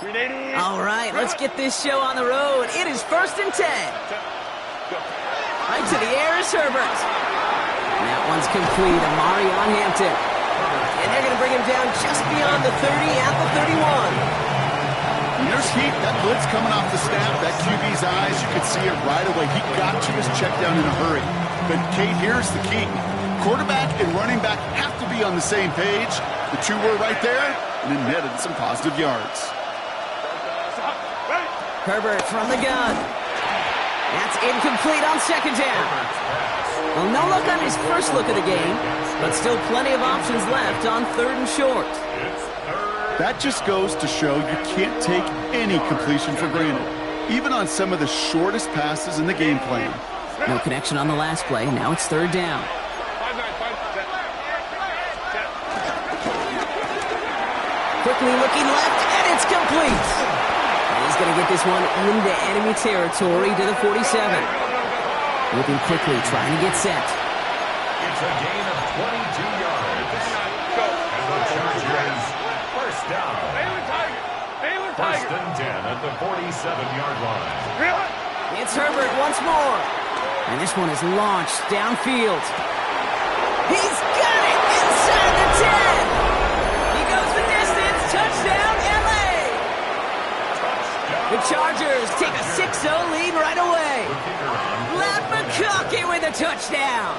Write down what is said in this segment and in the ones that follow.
All right, let's get this show on the road. It is 1st and 10. Right to the air is Herbert. And that one's complete. Amari on Hampton. And they're going to bring him down just beyond the 30 at the 31. When there's heat, that blitz coming off the snap, that QB's eyes, you could see it right away. He got to his check down in a hurry. But, Kate, here's the key. Quarterback and running back have to be on the same page. The two were right there, and it netted some positive yards. Herbert from the gun. That's incomplete on 2nd down. Well, no luck on his first look of the game, but still plenty of options left on 3rd and short. That just goes to show you can't take any completion for granted, even on some of the shortest passes in the game plan. No connection on the last play. Now it's 3rd down. Quickly looking left, and it's complete. And he's going to get this one into enemy territory to the 47. Moving quickly, trying to get set. It's a gain of 22 yards. And the Chargers, first down. First and 10 at the 47-yard line. It's Herbert once more. And this one is launched downfield. He's got it inside the 10. He goes the distance. Touchdown, LA. The Chargers take a 6-0 lead right away. Matt McConkey with a touchdown.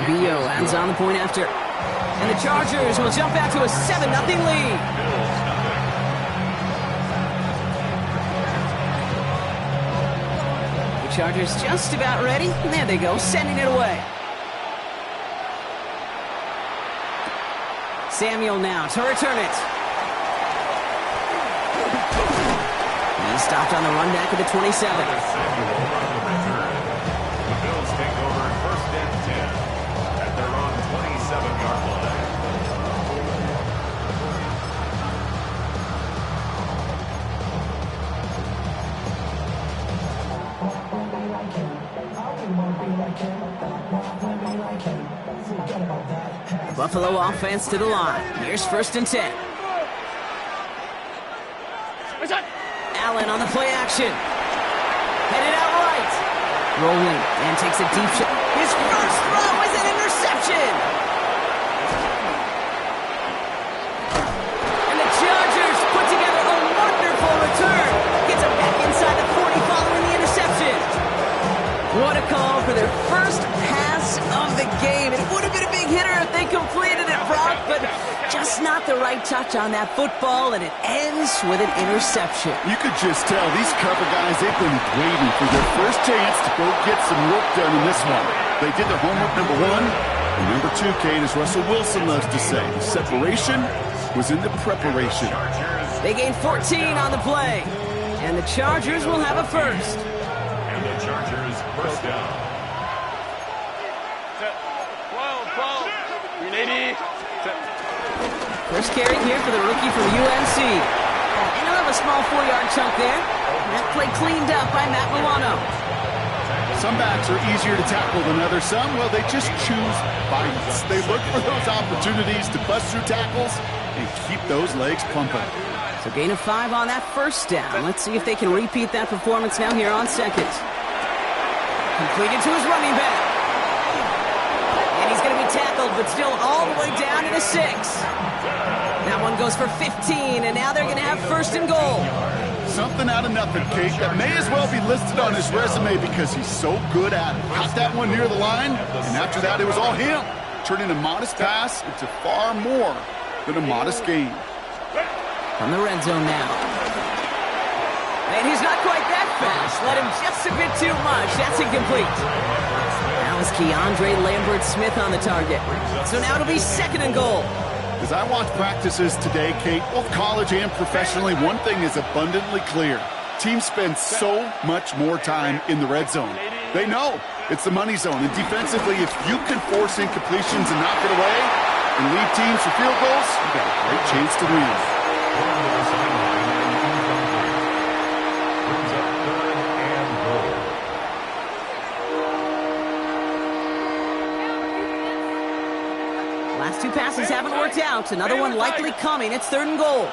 Rubio lands on the point after. And the Chargers will jump out to a 7-0 lead. The Chargers just about ready. And there they go, sending it away. Samuel now to return it. He stopped on the run back at the 27. Buffalo offense to the line. Here's 1st and 10. Allen on the play action. Headed out right. Rolling and takes a deep shot. His first throw is an interception. And the Chargers put together a wonderful return. Gets him back inside the 40 following the interception. What a call for their first pass of the game. It would have been a big hitter if they completed it, Brock, but just not the right touch on that football, and it ends with an interception. You could just tell these cover guys, they've been waiting for their first chance to go get some work done in this one. They did their homework, number one. And number two, Kate, as Russell Wilson loves to say, the separation was in the preparation. They gained 14 on the play, and the Chargers will have a first. And the Chargers first down. First carry here for the rookie from UNC. And he'll have a small 4-yard chunk there. That play cleaned up by Matt Milano. Some backs are easier to tackle than others. Some, well, they just choose violence. They look for those opportunities to bust through tackles and keep those legs pumping. So gain of 5 on that first down. Let's see if they can repeat that performance now here on 2nd. Completed to his running back. And he's going to be tackled, but still all the way down to the 6. That one goes for 15, and now they're going to have 1st and goal. Something out of nothing, Kate, that may as well be listed on his resume because he's so good at it. Caught that one near the line, and after that it was all him, turning a modest pass into far more than a modest gain. From the red zone now. And he's not quite that fast. Let him just a bit too much. That's incomplete. That was Keandre Lambert-Smith on the target. So now it'll be 2nd and goal. As I watch practices today, Kate, both college and professionally, one thing is abundantly clear. Teams spend so much more time in the red zone. They know it's the money zone. And defensively, if you can force incompletions and knock it away and lead teams for field goals, you got a great chance to win. haven't worked out. Another one likely coming. It's 3rd and goal.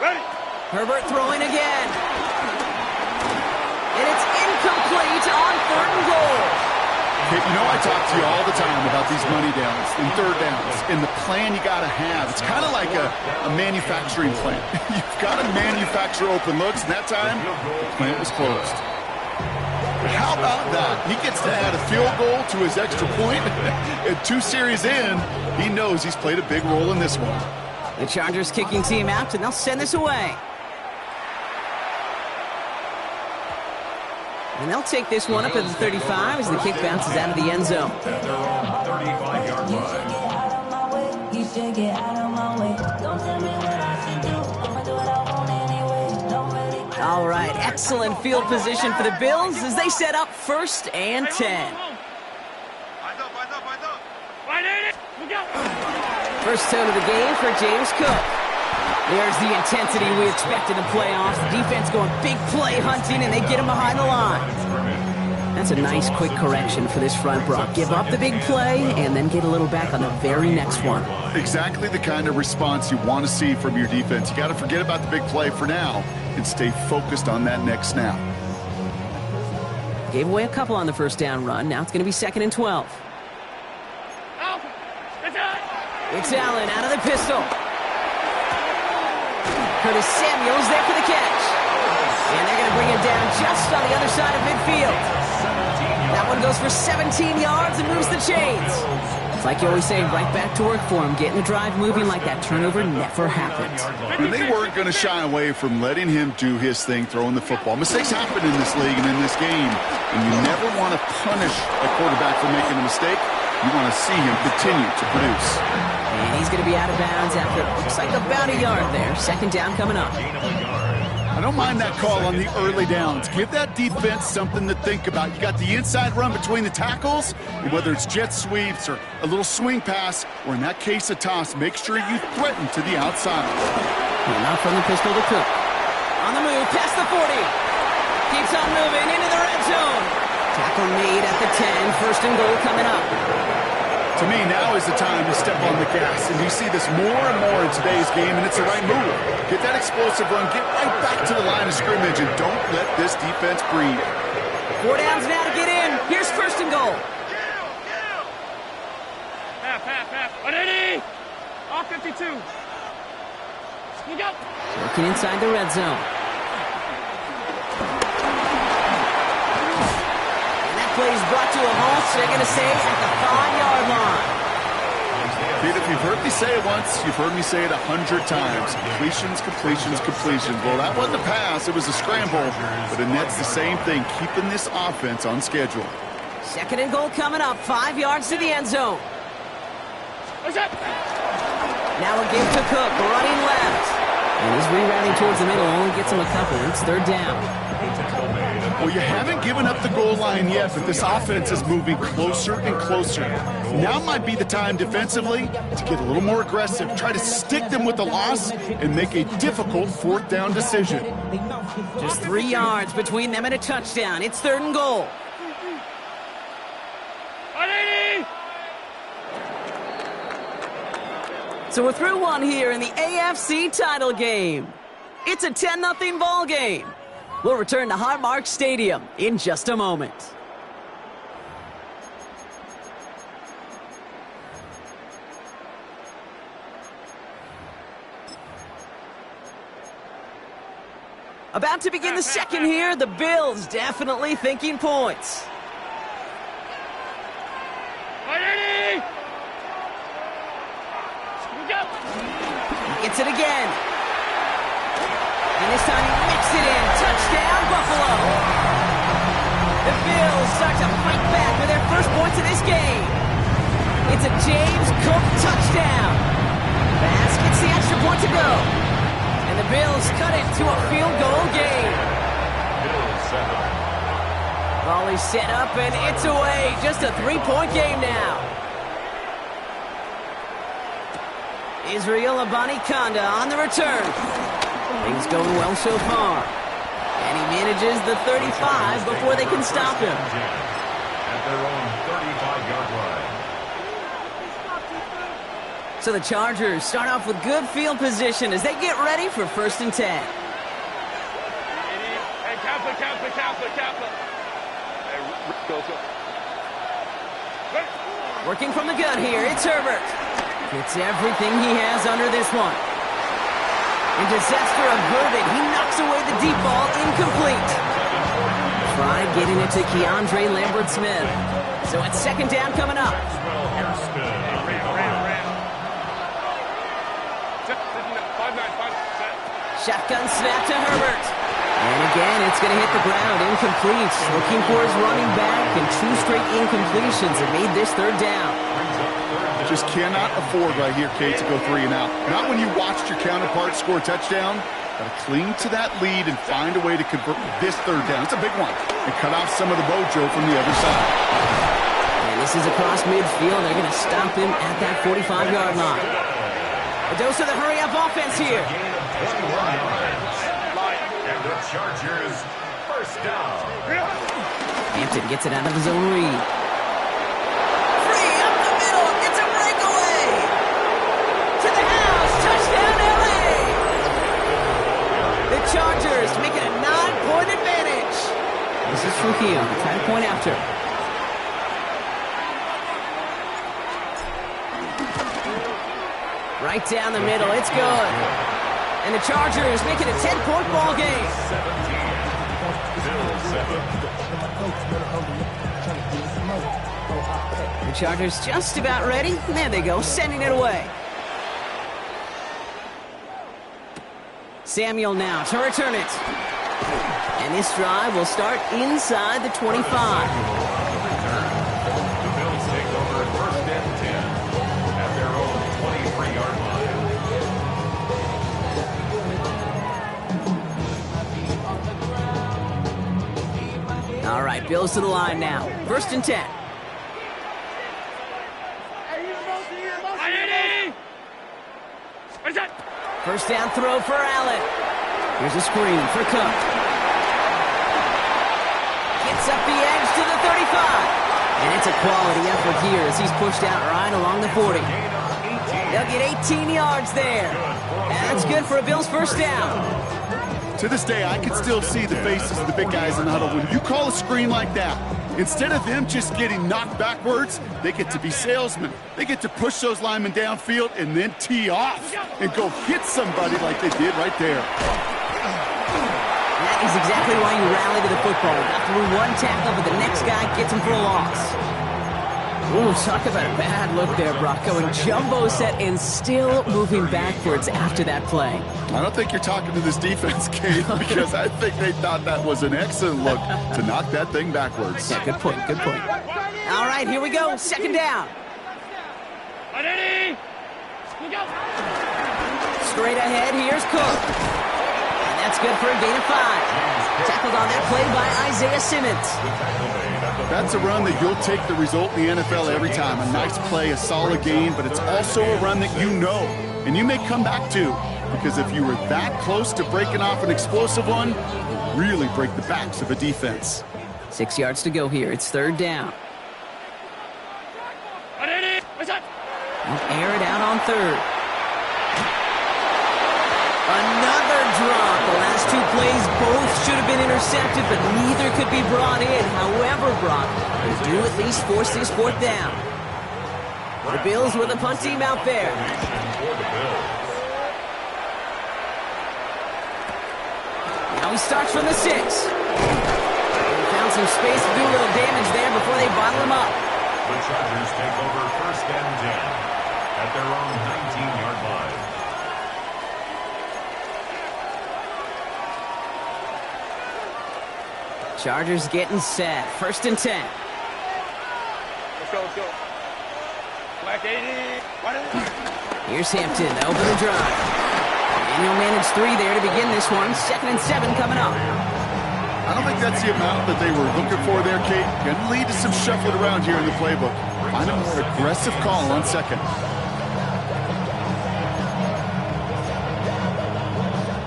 Ready. Herbert throwing again. And it's incomplete on 3rd and goal. You know, I talk to you all the time about these money downs and 3rd downs and the plan you got to have. It's kind of like a manufacturing plant. You've got to manufacture open looks, and that time, the plant was closed. But how about that? He gets to add a field goal to his extra point. And 2 series in, he knows he's played a big role in this one. The Chargers kicking team out, and they'll send this away. And they'll take this one up at the 35 as the kick bounces out of the end zone. At their own 35-yard line. All right, excellent field position for the Bills as they set up 1st and 10. First tone of the game for James Cook. There's the intensity we expected in playoffs. The defense going big play hunting, and they get him behind the line. That's a nice quick correction for this front, Brock. Give up the big play and then get a little back on the very next one. Exactly the kind of response you want to see from your defense. You got to forget about the big play for now and stay focused on that next snap. Gave away a couple on the first down run. Now it's going to be 2nd and 12. It's Allen out of the pistol. Curtis Samuel's there for the catch. And they're going to bring him down just on the other side of midfield. That one goes for 17 yards and moves the chains. It's like you always say, right back to work for him. Getting the drive moving like that turnover never happened. And they weren't going to shy away from letting him do his thing, throwing the football. Mistakes happen in this league and in this game. And you never want to punish a quarterback for making a mistake. You want to see him continue to produce. And he's going to be out of bounds after, looks like about a yard there. 2nd down coming up. I don't mind that call on the early downs. Give that defense something to think about. You got the inside run between the tackles, and whether it's jet sweeps or a little swing pass, or in that case a toss, make sure you threaten to the outside. And now from the pistol to Cook. On the move, past the 40. Keeps on moving into the red zone. Tackle made at the 10. 1st and goal coming up. To me, now is the time to step on the gas, and you see this more and more in today's game, and it's the right move. Get that explosive run, get right back to the line of scrimmage, and don't let this defense breathe. 4 downs now to get in. Here's 1st and goal. Half. Ready? Off 52. Sneak up. Working inside the red zone. Play is brought to a halt, so they're going to say at the 5-yard line. Pete, if you've heard me say it once, you've heard me say it 100 times. Completions. Well, that wasn't a pass. It was a scramble. But the Nets, the same thing, keeping this offense on schedule. 2nd and goal coming up. 5 yards to the end zone. What's up? Now a give to Cook, running left. And he's rerouting towards the middle, only gets him a couple. It's 3rd down. Well, you haven't given up the goal line yet, but this offense is moving closer and closer. Now might be the time defensively to get a little more aggressive, try to stick them with the loss, and make a difficult 4th down decision. Just 3 yards between them and a touchdown. It's 3rd and goal. So we're through one here in the AFC title game. It's a 10-0 ball game. We'll return to Highmark Stadium in just a moment. About to begin the second here. The Bills definitely thinking points. Gets it again. And this time he whips it in. Touchdown, Buffalo. The Bills start to fight back for their first points of this game. It's a James Cook touchdown. Bass gets the extra point to go. And the Bills cut it to a field goal game. Bills 7. Volley set up and it's away. Just a 3-point game now. Israel Abanikanda on the return. Things going well so far. And he manages the 35 before they can stop him. At their own 35-yard line. So the Chargers start off with good field position as they get ready for 1st and 10. Hey, Kappa. Hey, go. Working from the gun here, it's Herbert. Gets everything he has under this one. And disaster averted. He knocks away the deep ball, incomplete. Tried getting it to Keandre Lambert-Smith. So it's 2nd down coming up. Shotgun snap to Herbert. And again, it's going to hit the ground, incomplete. Looking for his running back, and 2 straight incompletions have made this 3rd down. Just cannot afford right here, Kate, to go 3 and out. Not when you watched your counterpart score a touchdown. Got to cling to that lead and find a way to convert this 3rd down. It's a big one. And cut off some of the mojo from the other side. And this is across midfield. They're going to stop him at that 45-yard line. A dose of the hurry-up offense here. And the Chargers, 1st down. Hampton gets it out of his own read. Free up the middle. It's a breakaway. To the house. Touchdown, LA. The Chargers make it a 9-point advantage. This is Trujillo trying to point after. Right down the middle. It's good. And the Chargers make it a 10-point ball game. The Chargers just about ready. There they go, sending it away. Samuel now to return it. And this drive will start inside the 25. The Bills take over 1st and 10 at their own 23-yard line. All right, Bills to the line now. 1st and 10. First down throw for Allen. Here's a screen for Cook. Gets up the edge to the 35. And it's a quality effort here as he's pushed out right along the 40. They'll get 18 yards there. That's good for a Bills 1st down. To this day, I can still see the faces of the big guys in the huddle. When you call a screen like that, instead of them just getting knocked backwards, they get to be salesmen. They get to push those linemen downfield and then tee off and go hit somebody like they did right there. That is exactly why you rally to the football. After one tackle, but the next guy gets him for a loss. Ooh, talk about a bad look there, Brock. Going jumbo set and still moving backwards after that play. I don't think you're talking to this defense, Kate, because I think they thought that was an excellent look to knock that thing backwards. Yeah, good point, good point. All right, here we go. 2nd down. Straight ahead, here's Cook. And that's good for a gain of 5. Tackled on that play by Isaiah Simmons. That's a run that you'll take the result in the NFL every time. A nice play, a solid gain, but it's also a run that you know and you may come back to, because if you were that close to breaking off an explosive one, you'll really break the backs of a defense. 6 yards to go here. It's 3rd down. Air it out on 3rd. Another drop. The last 2 plays both should have been intercepted, but neither could be brought in. However, Brock, they do at least force this 4th down. The Bills with a punt team out there. Now he starts from the 6. Found some space to do a little damage there before they bottle him up. The Chargers take over 1st and 10 at their own 19-yard line. Chargers getting set. 1st and 10. Let's go. Black 80. Here's Hampton to open the drive. And he'll manage 3 there to begin this one. 2nd and 7 coming up. I don't think that's the amount that they were looking for there, Kate. Going to lead to some shuffling around here in the playbook. Find a more aggressive call on 2nd.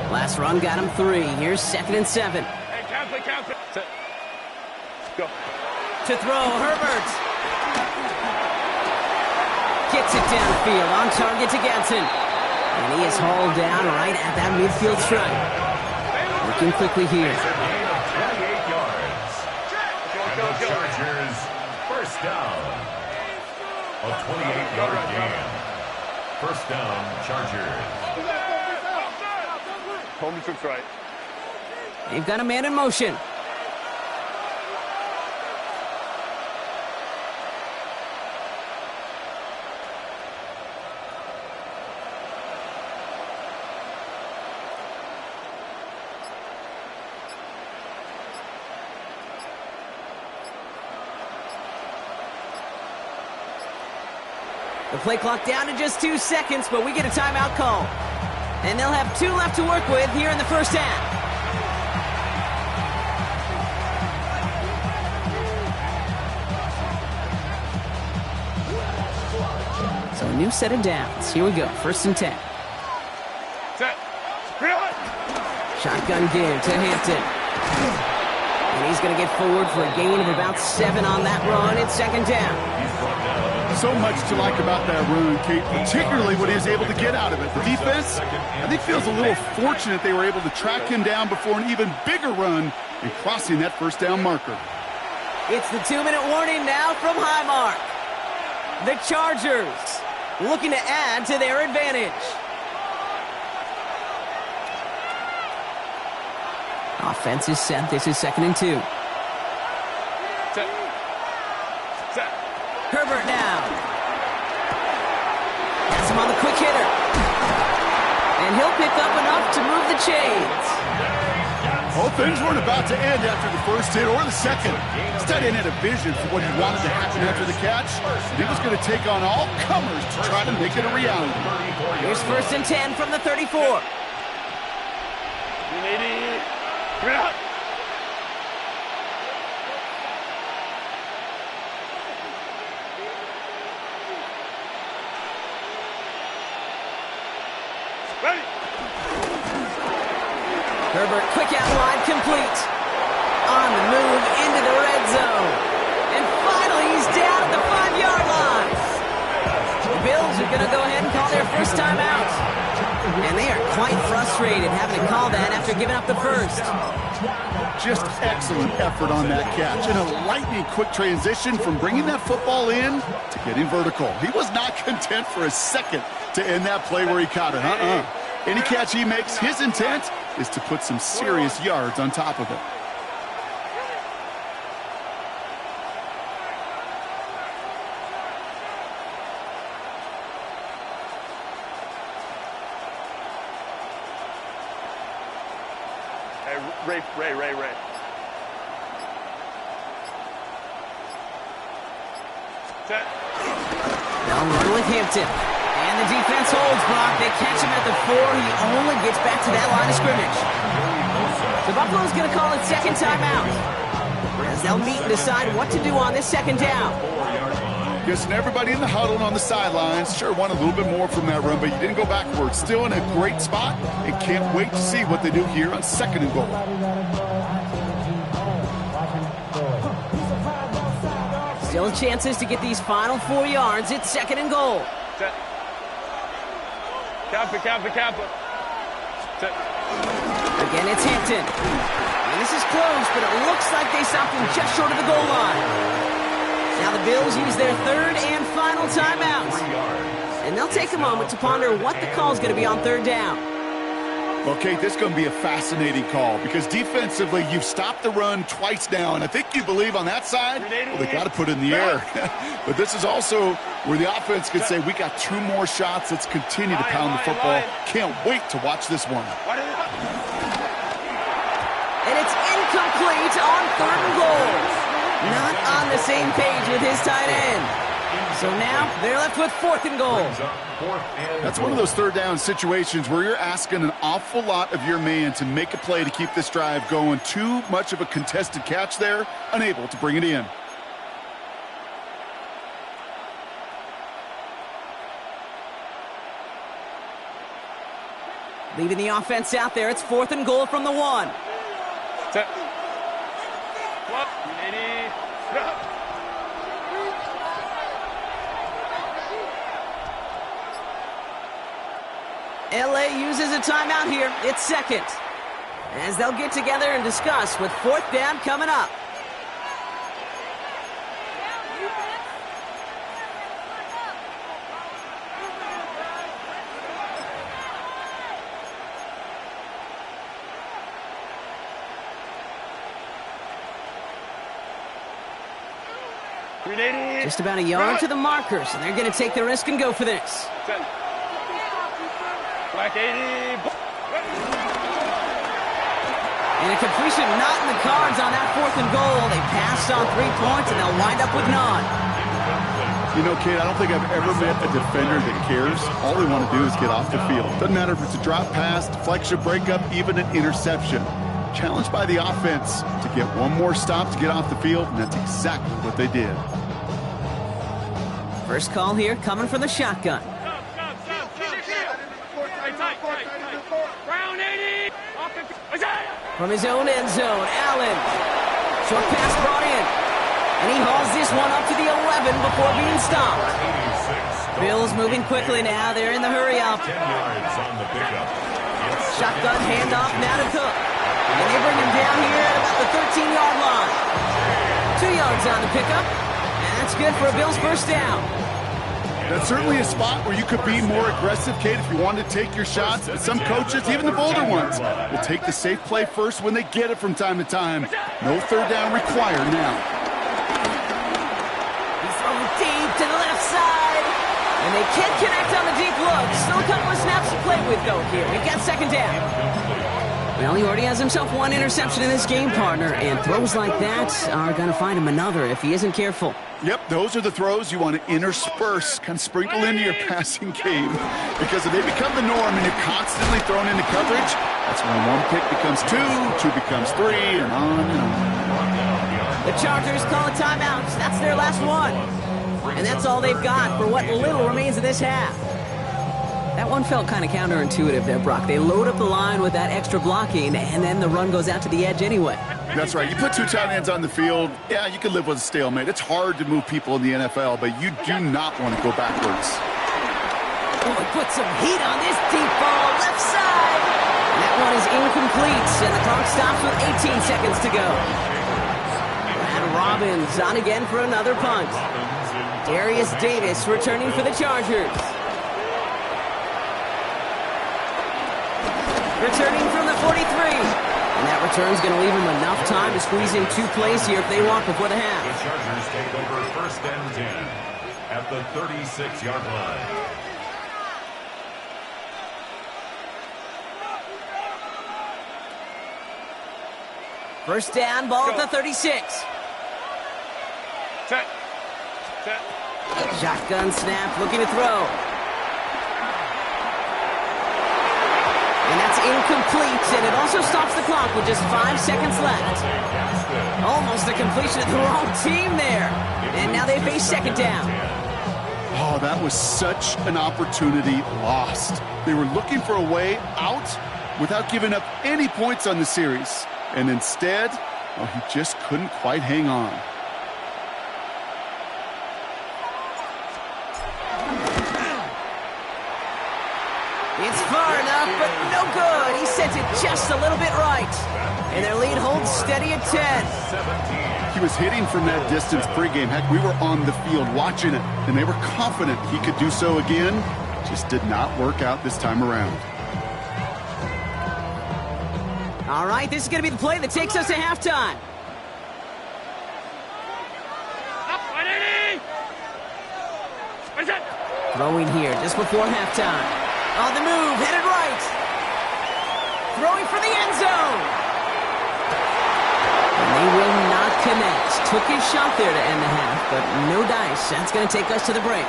Last run got him 3. Here's 2nd and 7. Hey, count it. Go. To throw, Herbert. gets it downfield, on target to Gatson. And he is hauled down right at that midfield stripe. Looking quickly here. It's a gain of 28 yards. And the Chargers, first down. A 28-yard gain. First down, Chargers. Home troops right. They've got a man in motion. The play clock down to just 2 seconds, but we get a timeout call. And they'll have 2 left to work with here in the first half. So a new set of downs. Here we go, 1st and 10. Set. Shotgun give to Hampton. And he's going to get forward for a gain of about 7 on that run. It's 2nd down. So much to like about that run, Kate, particularly what he was able to get out of it. The defense, I think, feels a little fortunate they were able to track him down before an even bigger run and crossing that 1st down marker. It's the 2-minute warning now from Highmark. The Chargers looking to add to their advantage. Offense is set. This is 2nd and 2. Set. Set. Herbert now. Has him on the quick hitter. And he'll pick up enough to move the chains. Oh, things weren't about to end after the 1st hit or the 2nd. This tight end had a vision for what he wanted to happen after the catch. He was going to take on all comers to try to make it a reality. Here's 1st and 10 from the 34. Give it up. Ready. Herbert, quick out wide, complete. On the move into the red zone. And finally, he's down at the 5-yard line. The Bills are going to go ahead and call their first timeout. And they are quite frustrated having to call that after giving up the first. Just excellent effort on that catch. And a lightning quick transition from bringing that football in to getting vertical. He was not content for a second to end that play where he caught it. Any catch he makes, his intent is to put some serious yards on top of it. Ray. Set. They'll run with Hampton. And the defense holds Brock. They catch him at the 4. He only gets back to that line of scrimmage. So Buffalo's going to call it 2nd timeout, as they'll meet and decide what to do on this 2nd down. Guessing everybody in the huddle and on the sidelines sure want a little bit more from that run, but you didn't go backwards. Still in a great spot and can't wait to see what they do here on 2nd and goal. Still chances to get these final 4 yards. It's 2nd and goal. Set. Kappa. Set. Again, it's Hampton. And this is close, but it looks like they stopped him just short of the goal line. Now the Bills use their 3rd and final timeout. And they'll take a moment to ponder what the call is going to be on 3rd down. Well, Kate, this is going to be a fascinating call because defensively you've stopped the run twice now, and I think you believe on that side, well, they got to put it in the air. But this is also where the offense could say, we got 2 more shots. Let's continue to pound the football. Can't wait to watch this one. And it's incomplete on 3rd and goal. Not on the same page with his tight end. So now they're left with 4th and goal. That's one of those 3rd down situations where you're asking an awful lot of your man to make a play to keep this drive going. Too much of a contested catch there, unable to bring it in. Leaving the offense out there, it's 4th and goal from the 1. Set. LA uses a timeout here. It's second. As they'll get together and discuss with fourth down coming up. Just about a yard to the markers, and they're going to take the risk and go for this. Black 80. And a completion not in the cards on that 4th and goal. They passed on 3 points, and they'll wind up with none. You know, Kate, I don't think I've ever met a defender that cares. All they want to do is get off the field. Doesn't matter if it's a drop pass, deflection, breakup, even an interception. Challenged by the offense to get one more stop to get off the field, and that's exactly what they did. First call here coming from the shotgun. From his own end zone, Allen. Short pass brought in. And he hauls this one up to the 11 before being stopped. Bills moving quickly now. They're in the hurry-up. Shotgun handoff now to Cook. And they bring him down here at about the 13-yard line. 2 yards on the pickup. And that's good for a Bills first down. That's certainly a spot where you could be more aggressive, Kate, if you wanted to take your shots. But some coaches, even the bolder ones, will take the safe play first when they get it from time to time. No third down required now. He's thrown deep to the left side. And they can't connect on the deep look. Still a couple of snaps to play with, though, here. We've got second down. Well, he already has himself 1 interception in this game, partner. And throws like that are going to find him another if he isn't careful. Yep, those are the throws you want to intersperse, kind of sprinkle into your passing game. Because if they become the norm and you're constantly thrown into coverage, that's when 1 pick becomes 2, 2 becomes 3, and on and on. The Chargers call a timeout. That's their last one. And that's all they've got for what little remains of this half. That one felt kind of counterintuitive there, Brock. They load up the line with that extra blocking, and then the run goes out to the edge anyway. That's right. You put 2 tight ends on the field, yeah, you can live with a stalemate. It's hard to move people in the NFL, but you do not want to go backwards. Oh, he put some heat on this deep ball, left side. And that one is incomplete, and the clock stops with 18 seconds to go. And Robbins on again for another punt. Darius Davis returning for the Chargers. Returning from the 43. And that return's going to leave him enough time to squeeze in 2 plays here if they want before the half. The Chargers take over 1st and 10 at the 36-yard line. First down, ball at the 36. Set. Shotgun snap, looking to throw. And that's incomplete, and it also stops the clock with just 5 seconds left. Almost a completion of the wrong team there. And now they face second down. Oh, that was such an opportunity lost. They were looking for a way out without giving up any points on the series. And instead, oh, he just couldn't quite hang on. It's far enough, but no good. He sends it just a little bit right. And their lead holds steady at 10. He was hitting from that distance pregame. Heck, we were on the field watching it, and they were confident he could do so again. Just did not work out this time around. All right, this is going to be the play that takes us to halftime. Throwing here just before halftime. On the move, headed right. Throwing for the end zone. And they will not connect. Took his shot there to end the half, but no dice. That's going to take us to the break.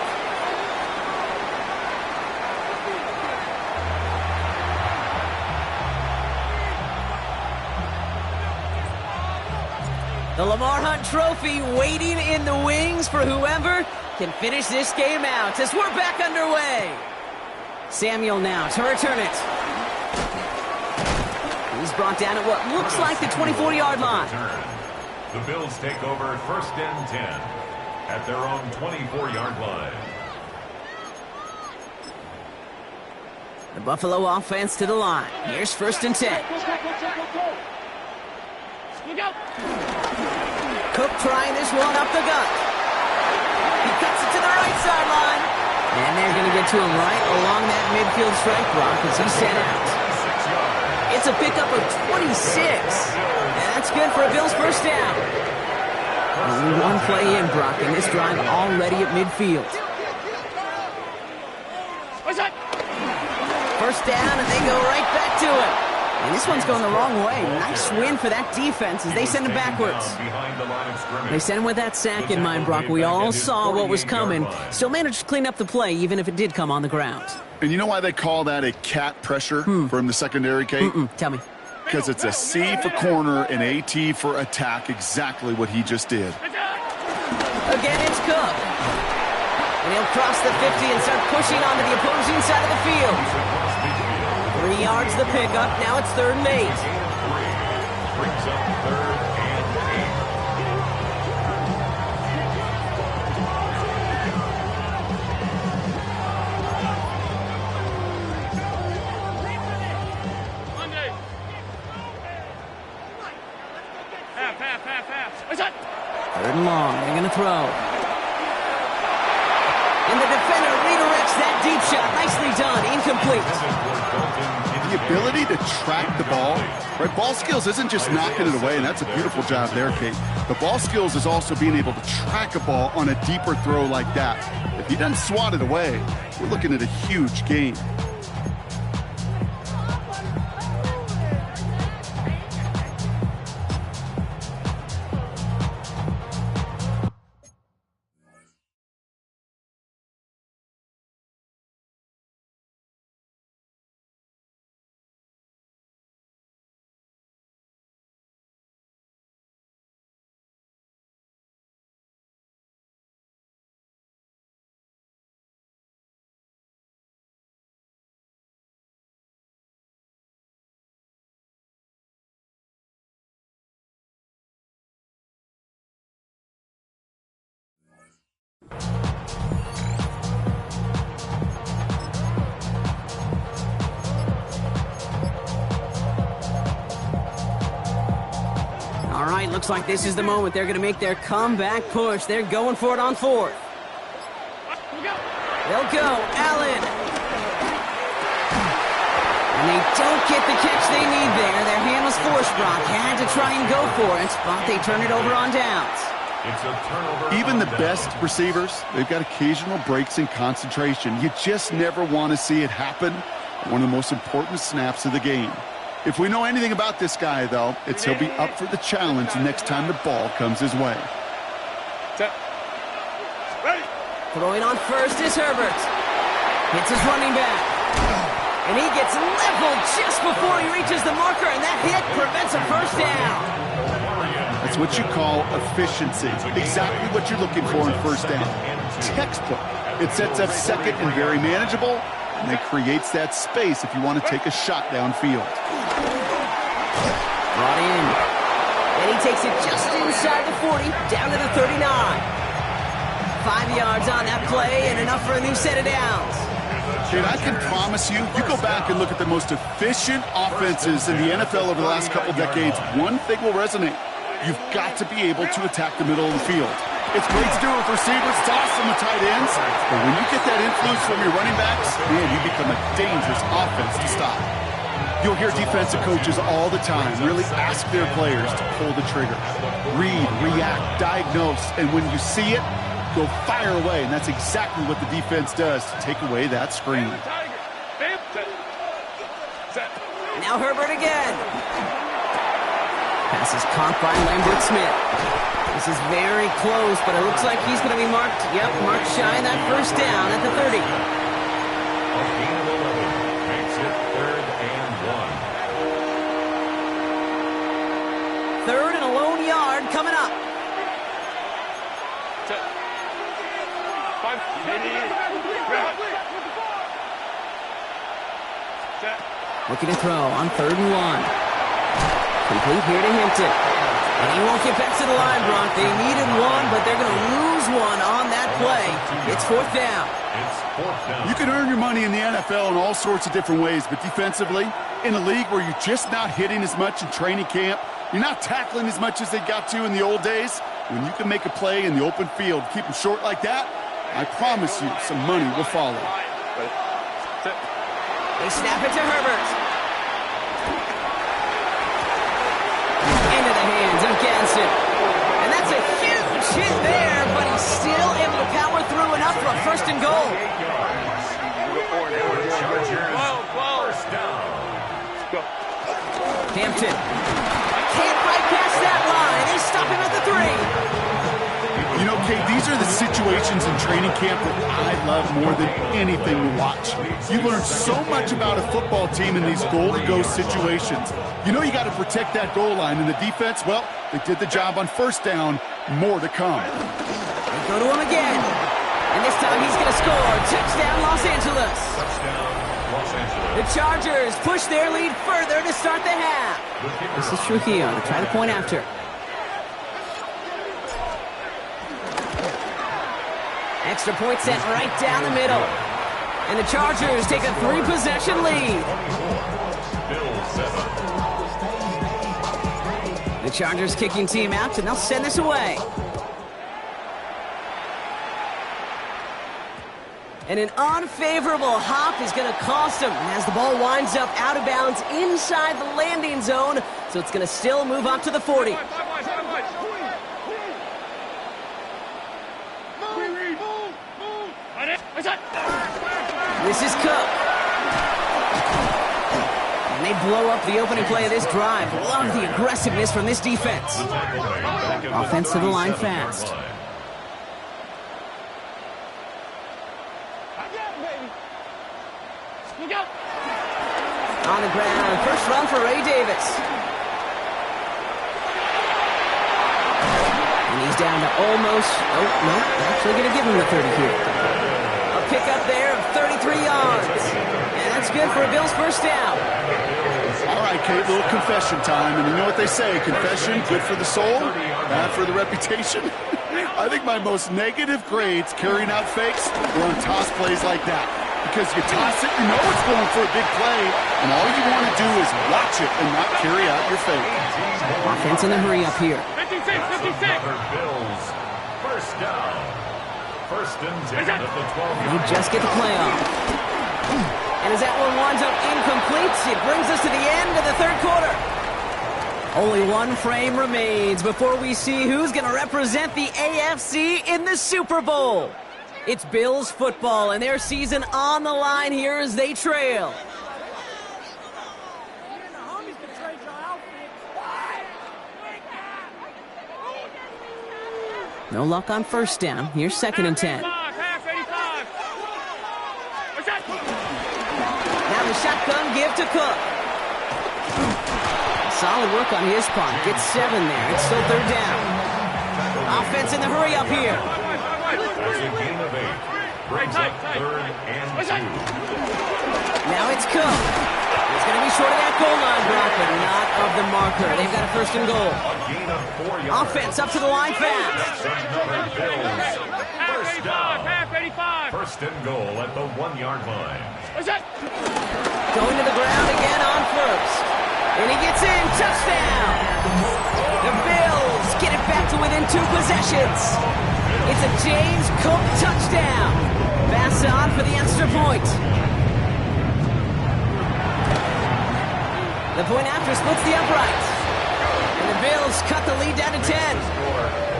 The Lamar Hunt Trophy waiting in the wings for whoever can finish this game out as we're back underway. Samuel now to return it. He's brought down at what looks like the 24-yard line. The Bills take over 1st and 10 at their own 24-yard line. The Buffalo offense to the line. Here's 1st and 10. Cook trying this one up the gut. He cuts it to the right sideline. And they're going to get to him right along that midfield strike, Brock, as he's sent out. It's a pickup of 26. And that's good for a Bills first down. Only one play in, Brock, and this drive already at midfield. First down, and they go right back to it. And this one's going the wrong way. Nice win for that defense as they send him backwards. They sent him with that sack in mind, Brock. We all saw what was coming. Still managed to clean up the play, even if it did come on the ground. And you know why they call that a cat pressure from the secondary, Kate? Tell me. Because it's a C for corner and a T for attack, exactly what he just did. Again, it's Cook. And he'll cross the 50 and start pushing onto the opposing side of the field. 3 yards the pickup. Now it's 3rd and 8. Brings up 3rd and 8. Half. 3rd and long. They're going to throw. And the defender redirects that deep shot. Nicely done. Incomplete. The ability to track the ball, right? Ball skills isn't just knocking it away, and that's a beautiful job there, Kate. The ball skills is also being able to track a ball on a deeper throw like that. If he doesn't swat it away, we're looking at a huge gain. All right, looks like this is the moment. They're going to make their comeback push. They're going for it on 4th. They'll go. Allen. And they don't get the catch they need there. Their hand was forced, Brock. Had to try and go for it, but they turn it over on downs. It's a turnover. Even the best receivers, they've got occasional breaks in concentration. You just never want to see it happen. One of the most important snaps of the game. If we know anything about this guy, though, it's he'll be up for the challenge next time the ball comes his way. Ready. Throwing on first is Herbert. Hits his running back. And he gets leveled just before he reaches the marker, and that hit prevents a first down. That's what you call efficiency. Exactly what you're looking for in first down. Textbook. It sets up second and very manageable, and it creates that space if you want to take a shot downfield. Brought in. And he takes it just inside the 40, down to the 39. 5 yards on that play and enough for a new set of downs. Dude, I can promise you, you go back and look at the most efficient offenses in the NFL over the last couple decades, one thing will resonate. You've got to be able to attack the middle of the field. It's great to do it with receivers. It's awesome with tight ends. But when you get that influence from your running backs, man, you become a dangerous offense to stop. You'll hear defensive coaches all the time really ask their players to pull the trigger. Read, react, diagnose, and when you see it, go fire away. And that's exactly what the defense does to take away that screen. Now Herbert again. Pass is caught by Lambert Smith. This is very close, but it looks like he's going to be marked. Yep, marked shy that first down at the 30. A gain of 11 makes it 3rd and 1. 3rd and a lone yard coming up. Looking to throw on 3rd and 1. Complete here to Hinton. And he won't get back to the line, Brock. They needed one, but they're going to lose one on that play. It's fourth down. It's fourth down. You can earn your money in the NFL in all sorts of different ways, but defensively, in a league where you're just not hitting as much in training camp, you're not tackling as much as they got to in the old days, when you can make a play in the open field, keep them short like that, I promise you some money will follow. They snap it to Herbert. Into the hands of Ganson. And that's a huge hit there, but he's still able to power through enough for a first and goal. First down. Hampton. Can't bypass that line. They stop him at the 3. You know, Kate, these are the situations in training camp that I love more than anything to watch. You learn so much about a football team in these goal-to-go situations. You know you got to protect that goal line, and the defense, well, they did the job on first down. More to come. They go to him again. And this time he's going to score. Touchdown, Los Angeles. Touchdown, Los Angeles. The Chargers push their lead further to start the half. This is Trujillo to try the point after. Extra point sent right down the middle. And the Chargers take a 3-possession lead. The Chargers kicking team out, and they'll send this away. And an unfavorable hop is going to cost him as the ball winds up out of bounds inside the landing zone. So it's going to still move up to the 40. This is Cook. And they blow up the opening play of this drive. Love the aggressiveness from this defense. Offense to the line fast. On the ground, first run for Ray Davis. And he's down to almost, oh, no, actually going to give him the 30 here. A pickup there of 33 yards. And that's good for a Bills first down. All right, Kate, little confession time. And you know what they say, confession, good for the soul, bad for the reputation. I think my most negative grades carrying out fakes were on toss plays like that. Because you toss it, you know it's going for a big play, and all you want to do is watch it and not carry out your fake. Offense in the hurry up here. 56. Bills. First down. First and 10 at the 12-yard They just get the play off. And as that one winds up incomplete, it brings us to the end of the third quarter. Only one frame remains before we see who's going to represent the AFC in the Super Bowl. It's Bills football, and their season on the line here as they trail. No luck on first down. Here's second and 10. Now the shotgun give to Cook. Solid work on his part. Gets 7 there. It's still third down. Offense in the hurry up here. That's a gain of 8. Brings up third and 2. Now it's Cook. He's going to be short of that goal line, Brock, but not of the marker. They've got a first and goal. A gain of 4 yards. Offense up to the line fast. Another Bills. First down. First and goal at the 1-yard line. Going to the ground again on first. And he gets in. Touchdown. The Bills get it back to within 2 possessions. It's a James Cook touchdown. Pass on for the extra point. The point after splits the upright. And the Bills cut the lead down to 10.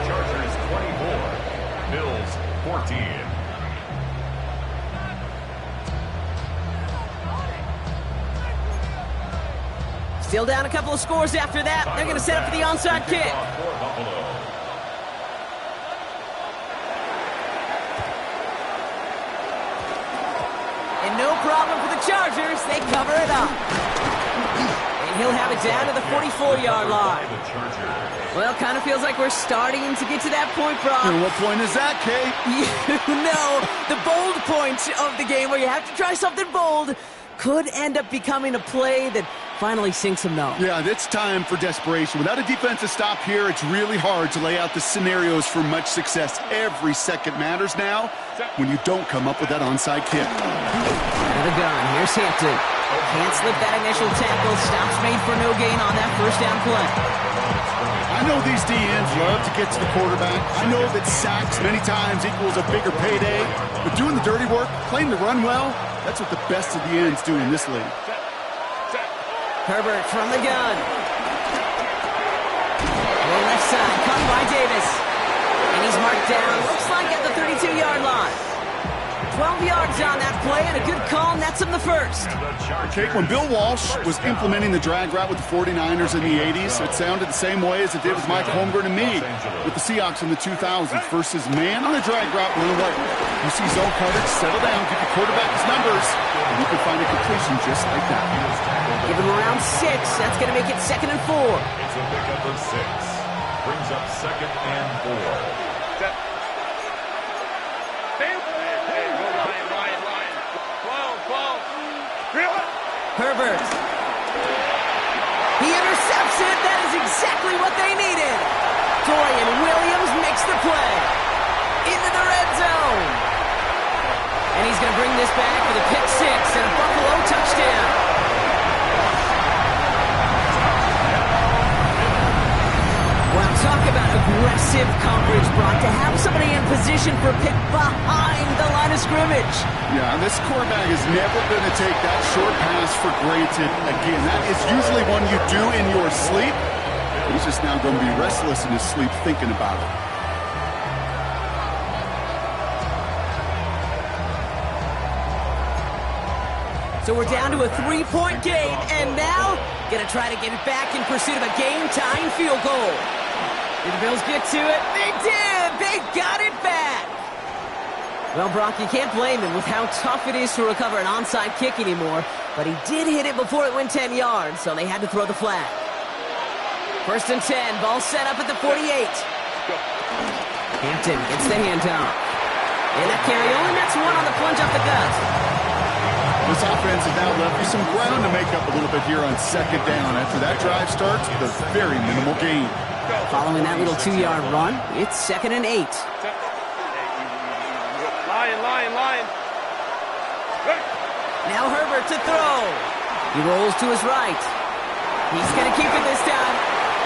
Chargers 24. Bills 14. Still down a couple of scores after that. They're going to set up for the onside kick. And no problem for the Chargers. They cover it up. And he'll have it down to the 44-yard line. Well, kind of feels like we're starting to get to that point, Brock. And what point is that, Kate? You know, the bold point of the game where you have to try something bold could end up becoming a play that finally sinks him, though. Yeah, it's time for desperation. Without a defensive stop here, it's really hard to lay out the scenarios for much success. Every second matters now when you don't come up with that onside kick. Out of the gun. Here's Hampton. Can't slip that initial tackle. Stops made for no gain on that first down play. I know these DNs love to get to the quarterback. I know that sacks many times equals a bigger payday. But doing the dirty work, playing the run well, that's what the best of the ends do in this league. Herbert from the gun. The left side, come by Davis. And he's marked down, looks like at the 32-yard line. 12 yards on that play, and a good call nets him the first. Okay, when Bill Walsh was implementing the drag route with the 49ers in the 80s, it sounded the same way as it did with Mike Holmgren and me with the Seahawks in the 2000s versus man on the drag route, run away. You see zone coverage, settle down, give your quarterback his numbers, and you can find a completion just like that. Give him around 6. That's going to make it 2nd and 4. It's a pickup of 6. Brings up 2nd and 4. Herbert. He intercepts it. That is exactly what they needed. Dorian Williams makes the play. Into the red zone. And he's going to bring this back for the pick 6 and a Buffalo touchdown. Well, talk about aggressive coverage, Brock, to have somebody in position for a pick behind the line of scrimmage. Yeah, this quarterback is never going to take that short pass for granted again. That is usually one you do in your sleep. He's just now going to be restless in his sleep thinking about it. So we're down to a 3-point game, and now going to try to get it back in pursuit of a game-tying field goal. Did the Bills get to it? They did! They got it back! Well, Brock, you can't blame him with how tough it is to recover an onside kick anymore, but he did hit it before it went 10 yards, so they had to throw the flag. 1st and 10, ball set up at the 48. Hampton gets the handoff. And that carry only nets 1 on the plunge off the gut. This offense has now left you some ground to make up a little bit here on 2nd down. After that drive starts with a very minimal gain. Following that little 2-yard run, it's 2nd and 8. Lion. Now Herbert to throw. He rolls to his right. He's going to keep it this time.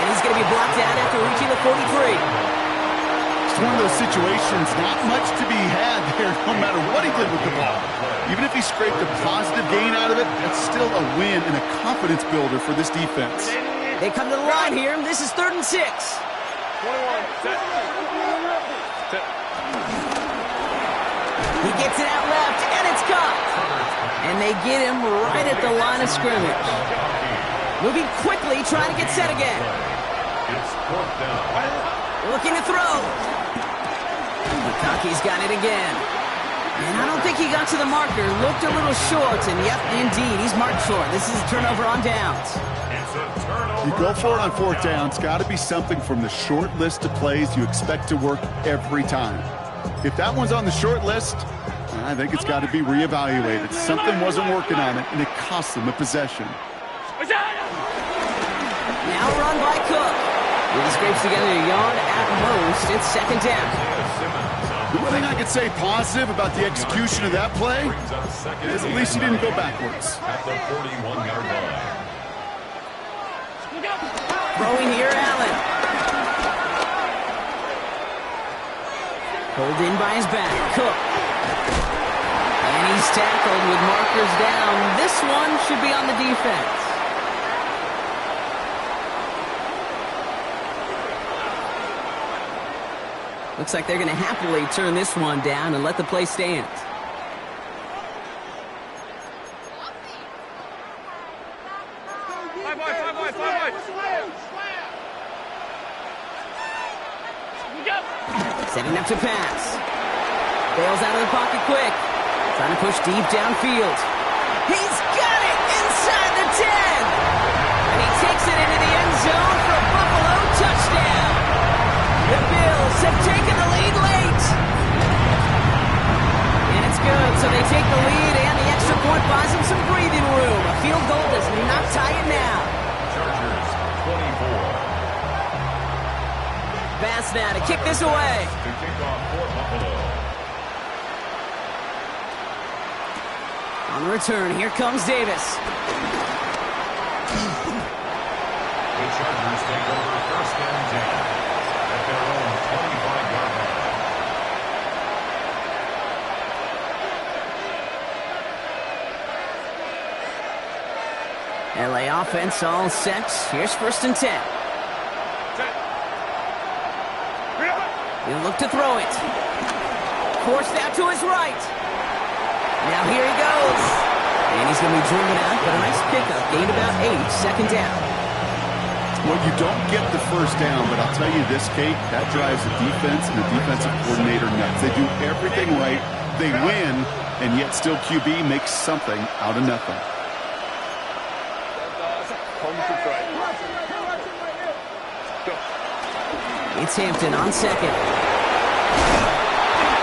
And he's going to be blocked down after reaching the 43. It's one of those situations, not much to be had there, no matter what he did with the ball. Even if he scraped a positive gain out of it, that's still a win and a confidence builder for this defense. They come to the line here. This is 3rd and 6. 21. Set. He gets it out left, and it's caught. And they get him right at the line of scrimmage. Moving quickly, trying to get set again. It's 4th down. Looking to throw. Lukaku's got it again. And I don't think he got to the marker. Looked a little short, and yep, indeed, he's marked short. This is a turnover on downs. It's a turnover. You go for it on 4th down. It's got to be something from the short list of plays you expect to work every time. If that one's on the short list, I think it's got to be reevaluated. Something wasn't working on it, and it cost them a possession. Now run by Cook. He scrapes together a yard at most. It's 2nd down. The one thing I could say positive about the execution of that play is at least he didn't go backwards. At the 41-yard line. Throwing here, Allen. Pulled in by his back. Cook. And he's tackled with markers down. This one should be on the defense. Looks like they're going to happily turn this one down and let the play stand. Setting up to pass. Bails out of the pocket quick. Trying to push deep downfield. He's got it inside the 10. And he takes it into the end zone for a Buffalo touchdown. The Bills have taken the lead late. And it's good. So they take the lead, and the extra point buys them some breathing room. A field goal does not tie it now. pass now to kick this away. To kick off for Buffalo. On the return, here comes Davis. The Chargers take over 1st and 10 at their own 25-yard line. LA offense all set. Here's 1st and 10. He'll look to throw it. Forced out to his right. Now here he goes. And he's going to be driven out, but a nice pickup. Gained about 8, 2nd down. Well, you don't get the 1st down, but I'll tell you this, Kate, that drives the defense and the defensive coordinator nuts. They do everything right. They win, and yet still QB makes something out of nothing. It's Hampton on 2nd.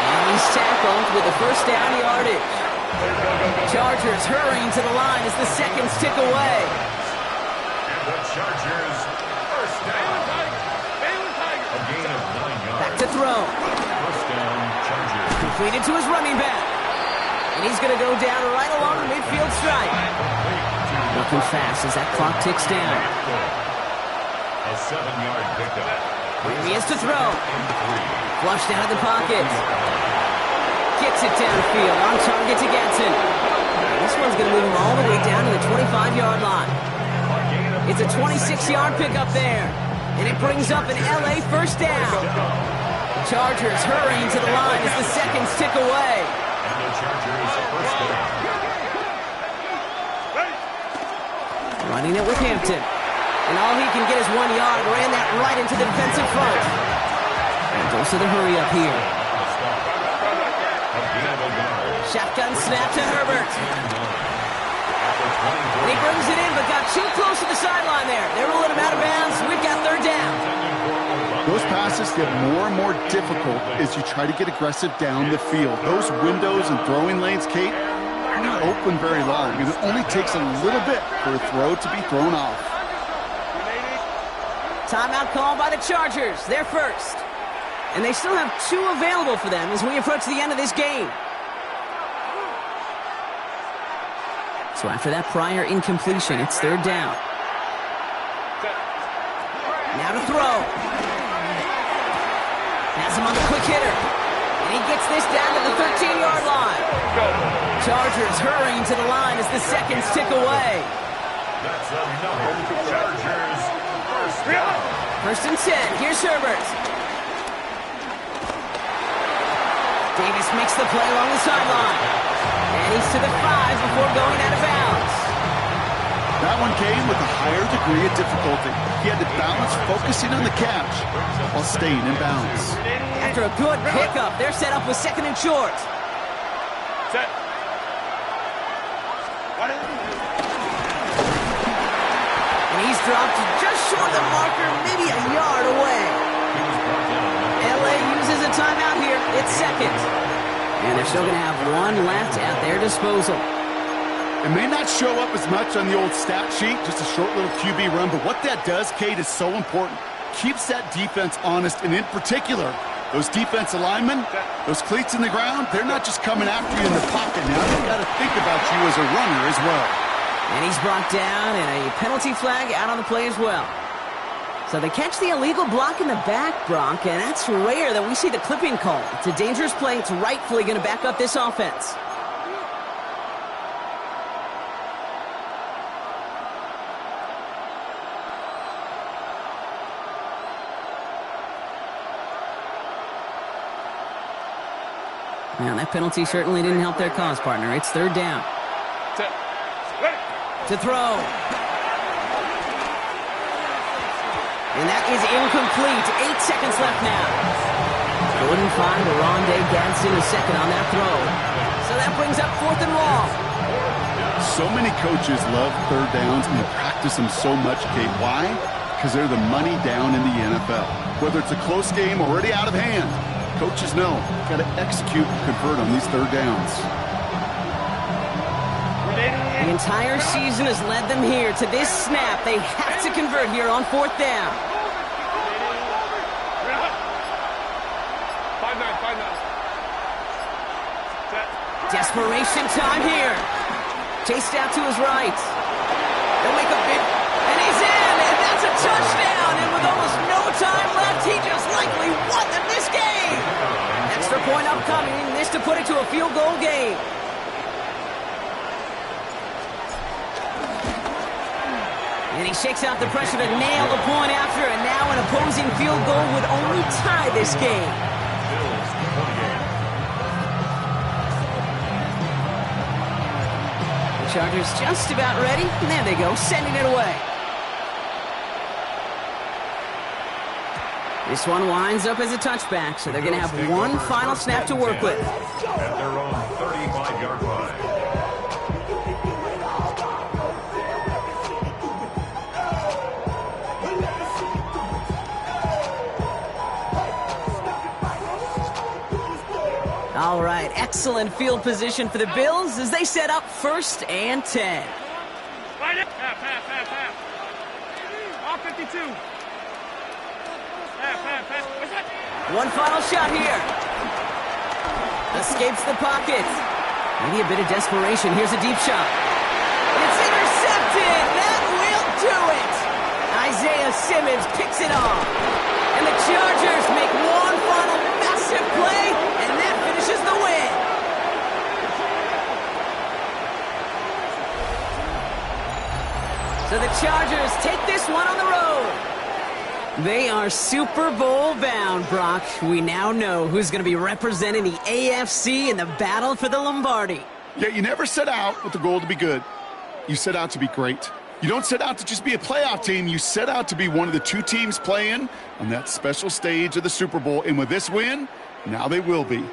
And he's tackled with the 1st down yardage. Chargers hurrying to the line as the seconds tick away. And the Chargers 1st down. A gain of 9 yards. Back to throw. 1st down, Chargers. Completed to his running back. And he's going to go down right along the midfield stripe. Looking fast as that clock ticks down. A 7-yard pickup. Here he is to throw. Flushed out of the pocket. Gets it downfield. On target to Gatson. This one's going to move him all the way down to the 25-yard line. It's a 26-yard pickup there. And it brings up an LA 1st down. Chargers hurrying to the line as the seconds tick away. And the Chargers 1st down. Running it with Hampton. And all he can get is 1 yard. Ran that right into the defensive front. And goes to the hurry up here. Shotgun snap to Herbert. And he brings it in, but got too close to the sideline there. They ruling him out of bounds. We've got 3rd down. Those passes get more and more difficult as you try to get aggressive down the field. Those windows and throwing lanes, Kate, are not open very long, and it only takes a little bit for a throw to be thrown off. Timeout called by the Chargers. They're 1st. And they still have 2 available for them as we approach the end of this game. So after that prior incompletion, it's 3rd down. Now to throw. Has him on the quick hitter. And he gets this down to the 13-yard line. Chargers hurrying to the line as the seconds tick away. That's another Chargers 1st down. 1st and 10. Here's Herbert. Davis makes the play along the sideline. And he's to the 5 before going out of bounds. That one came with a higher degree of difficulty. He had to balance focusing on the catch while staying in bounds. After a good pickup, they're set up with 2nd and short. Set. And he's dropped just short of the marker, maybe a yard away. LA uses a timeout here. It's 2nd. And they're still going to have 1 left at their disposal. It may not show up as much on the old stat sheet, just a short little QB run, but what that does, Kate, is so important. Keeps that defense honest, and in particular, those defensive linemen, those cleats in the ground, they're not just coming after you in the pocket now. They've got to think about you as a runner as well. And he's brought down, and a penalty flag out on the play as well. So they catch the illegal block in the back, Brock, and that's rare that we see the clipping call. It's a dangerous play. It's rightfully going to back up this offense. Now, that penalty certainly didn't help their cause, partner. It's 3rd down. To throw. And that is incomplete. 8 seconds left now. Couldn't find Rondé Gadsden a second on that throw. So that brings up 4th and long. So many coaches love 3rd downs and they practice them so much, Kate. Why? Because they're the money down in the NFL. Whether it's a close game already out of hand, coaches know got to execute and convert on these 3rd downs. The entire season has led them here to this snap. They have to convert here on 4th down. Desperation time here. Chased out to his right. They'll make a big... And he's in! And that's a touchdown! And with almost no time left, he just likely won them this game! Extra point upcoming. This to put it to a field goal game. And he shakes out the pressure to nail the point after, and now an opposing field goal would only tie this game. The Chargers just about ready, and there they go, sending it away. This one winds up as a touchback, so they're going to have one final snap to work with. At their own 35-yard line. All right, excellent field position for the Bills as they set up 1st and 10. All 52. One final shot here. Escapes the pocket. Maybe a bit of desperation. Here's a deep shot. It's intercepted. That will do it. Isaiah Simmons picks it off. And the Chargers make one final massive play, and that finishes the win. So the Chargers take this one on the road. They are Super Bowl bound, Brock. We now know who's going to be representing the AFC in the battle for the Lombardi. Yeah, you never set out with the goal to be good. You set out to be great. You don't set out to just be a playoff team. You set out to be one of the two teams playing on that special stage of the Super Bowl. And with this win, now they will be.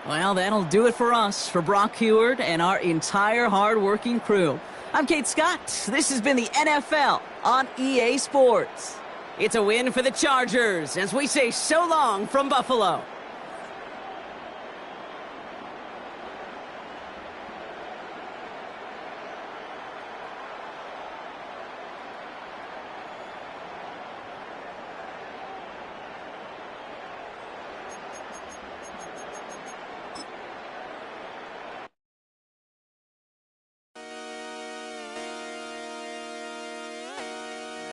Well, that'll do it for us, for Brock Huard and our entire hard-working crew. I'm Kate Scott. This has been the NFL on EA Sports. It's a win for the Chargers as we say so long from Buffalo.